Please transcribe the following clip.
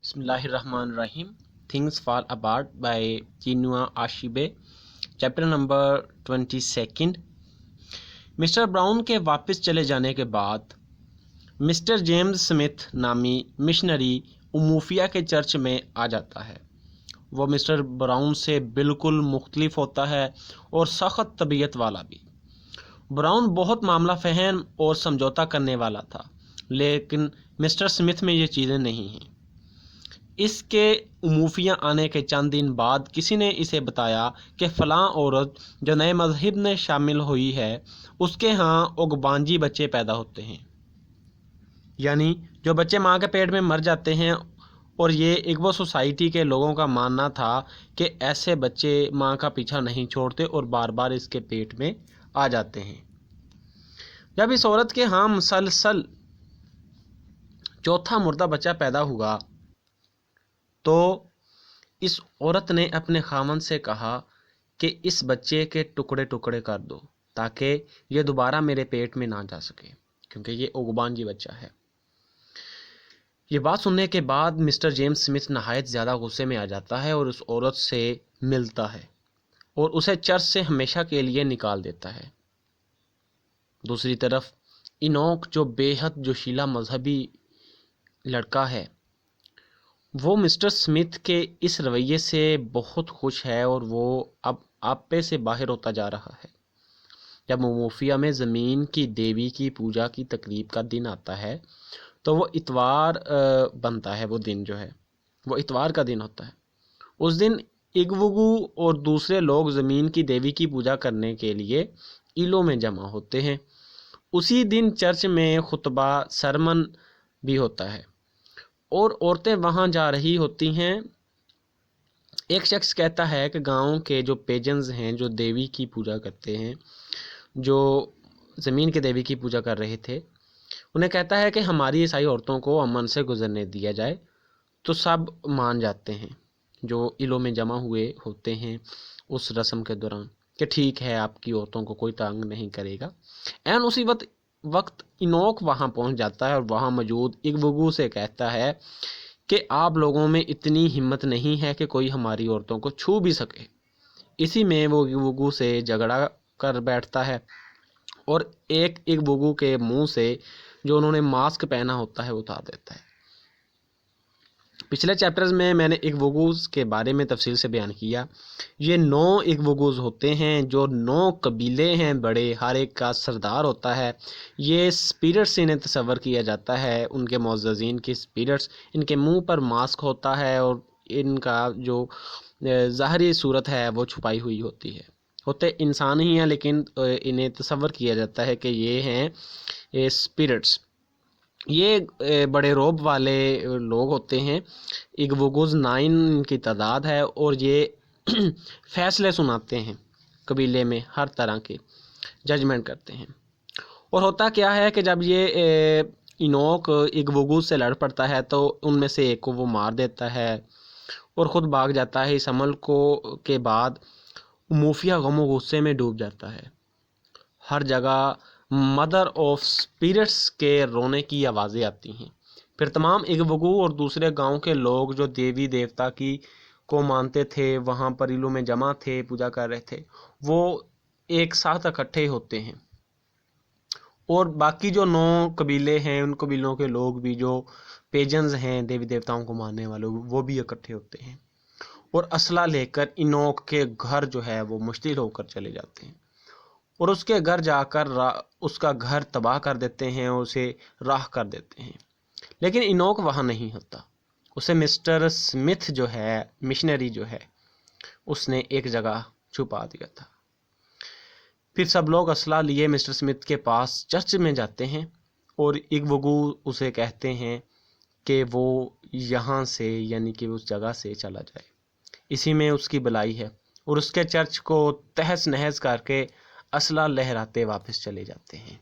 بسم اللہ الرحمن الرحیم. Things fall apart by Chinua Achebe. Chapter number 22. Mr Brown کے واپس چلے جانے کے بعد مسٹر جیمز سمتھ نامی مشنری اموفیا کے چرچ میں آ جاتا ہے. وہ مسٹر براؤن سے بالکل مختلف ہوتا ہے اور سخت طبیعت والا بھی. براؤن بہت معاملہ فہم اور سمجھوتا کرنے والا تھا، لیکن مسٹر سمتھ میں یہ چیزیں نہیں ہیں. اس کے اموفیاں آنے کے چند دن بعد کسی نے اسے بتایا کہ فلاں عورت جو نئے مذہب میں شامل ہوئی ہے اس کے ہاں اوگبانجی بچے پیدا ہوتے ہیں، یعنی جو بچے ماں کے پیٹ میں مر جاتے ہیں. اور یہ اگبو سوسائٹی کے لوگوں کا ماننا تھا کہ ایسے بچے ماں کا پیچھا نہیں چھوڑتے اور بار بار اس کے پیٹ میں آ جاتے ہیں. جب اس عورت کے ہاں مسلسل چوتھا مردہ بچہ پیدا ہوا تو اس عورت نے اپنے خاوند سے کہا کہ اس بچے کے ٹکڑے ٹکڑے کر دو تاکہ یہ دوبارہ میرے پیٹ میں نہ جا سکے، کیونکہ یہ اوگبانجی بچہ ہے. یہ بات سننے کے بعد مسٹر جیمز سمتھ نہایت زیادہ غصے میں آ جاتا ہے اور اس عورت سے ملتا ہے اور اسے چرچ سے ہمیشہ کے لیے نکال دیتا ہے. دوسری طرف اینوک جو بے حد جوشیلا مذہبی لڑکا ہے، وہ مسٹر سمتھ کے اس رویے سے بہت خوش ہے اور وہ اب آپے سے باہر ہوتا جا رہا ہے. جب موموفیا میں زمین کی دیوی کی پوجا کی تقریب کا دن آتا ہے تو وہ اتوار بنتا ہے. وہ دن جو ہے وہ اتوار کا دن ہوتا ہے. اس دن اگوگو اور دوسرے لوگ زمین کی دیوی کی پوجا کرنے کے لیے ایلو میں جمع ہوتے ہیں. اسی دن چرچ میں خطبہ سرمن بھی ہوتا ہے اور عورتیں وہاں جا رہی ہوتی ہیں. ایک شخص کہتا ہے کہ گاؤں کے جو پیجنز ہیں، جو دیوی کی پوجا کرتے ہیں، جو زمین کے دیوی کی پوجا کر رہے تھے، انہیں کہتا ہے کہ ہماری عیسائی عورتوں کو امن سے گزرنے دیا جائے. تو سب مان جاتے ہیں جو ایلو میں جمع ہوئے ہوتے ہیں اس رسم کے دوران کہ ٹھیک ہے، آپ کی عورتوں کو کوئی تنگ نہیں کرے گا. اسی وقت اینوک وہاں پہنچ جاتا ہے اور وہاں موجود اگوگو سے کہتا ہے کہ آپ لوگوں میں اتنی ہمت نہیں ہے کہ کوئی ہماری عورتوں کو چھو بھی سکے. اسی میں وہ اگوگو سے جھگڑا کر بیٹھتا ہے اور ایک اگوگو کے منہ سے جو انہوں نے ماسک پہنا ہوتا ہے وہ اتار دیتا ہے. پچھلے چیپٹرز میں نے اگوگوز کے بارے میں تفصیل سے بیان کیا. یہ 9 اگوگوز ہوتے ہیں جو 9 قبیلے ہیں بڑے، ہر ایک کا سردار ہوتا ہے. یہ سپیرٹس انہیں تصور کیا جاتا ہے، ان کے معززین کی سپیرٹس. ان کے منہ پر ماسک ہوتا ہے اور ان کا جو ظاہری صورت ہے وہ چھپائی ہوئی ہوتی ہے. ہوتے انسان ہی ہیں لیکن انہیں تصور کیا جاتا ہے کہ یہ ہیں سپیرٹس. یہ بڑے روب والے لوگ ہوتے ہیں. اگوگوز 9 کی تعداد ہے اور یہ فیصلے سناتے ہیں، قبیلے میں ہر طرح کے ججمنٹ کرتے ہیں. اور ہوتا کیا ہے کہ جب یہ اینوک اگوگوز سے لڑ پڑتا ہے تو ان میں سے ایک کو وہ مار دیتا ہے اور خود بھاگ جاتا ہے. اس عمل کے بعد موفیا غم و غصے میں ڈوب جاتا ہے. ہر جگہ مدر آف سپیرٹس کے رونے کی آوازیں آتی ہیں. پھر تمام اگوگو اور دوسرے گاؤں کے لوگ جو دیوی دیوتا کو مانتے تھے، وہاں پر ایلو میں جمع تھے، پوجا کر رہے تھے، وہ ایک ساتھ اکٹھے ہوتے ہیں. اور باقی جو 9 قبیلے ہیں، ان قبیلوں کے لوگ بھی جو پیجنز ہیں، دیوی دیوتاؤں کو ماننے والے، وہ بھی اکٹھے ہوتے ہیں اور اسلحہ لے کر اینوک کے گھر جو ہے وہ مشتعل ہو کر چلے جاتے ہیں اور اس کے گھر جا کر اس کا گھر تباہ کر دیتے ہیں اور اسے راہ کر دیتے ہیں. لیکن اینوک وہاں نہیں ہوتا. اسے مسٹر سمتھ جو ہے، مشنری جو ہے، اس نے ایک جگہ چھپا دیا تھا. پھر سب لوگ اسلحہ لیے مسٹر سمتھ کے پاس چرچ میں جاتے ہیں اور اگوگو اسے کہتے ہیں کہ وہ یہاں سے، یعنی کہ اس جگہ سے چلا جائے. اسی میں اس کی بلائی ہے اور اس کے چرچ کو تہس نہس کر کے اسلحہ لہراتے واپس چلے جاتے ہیں.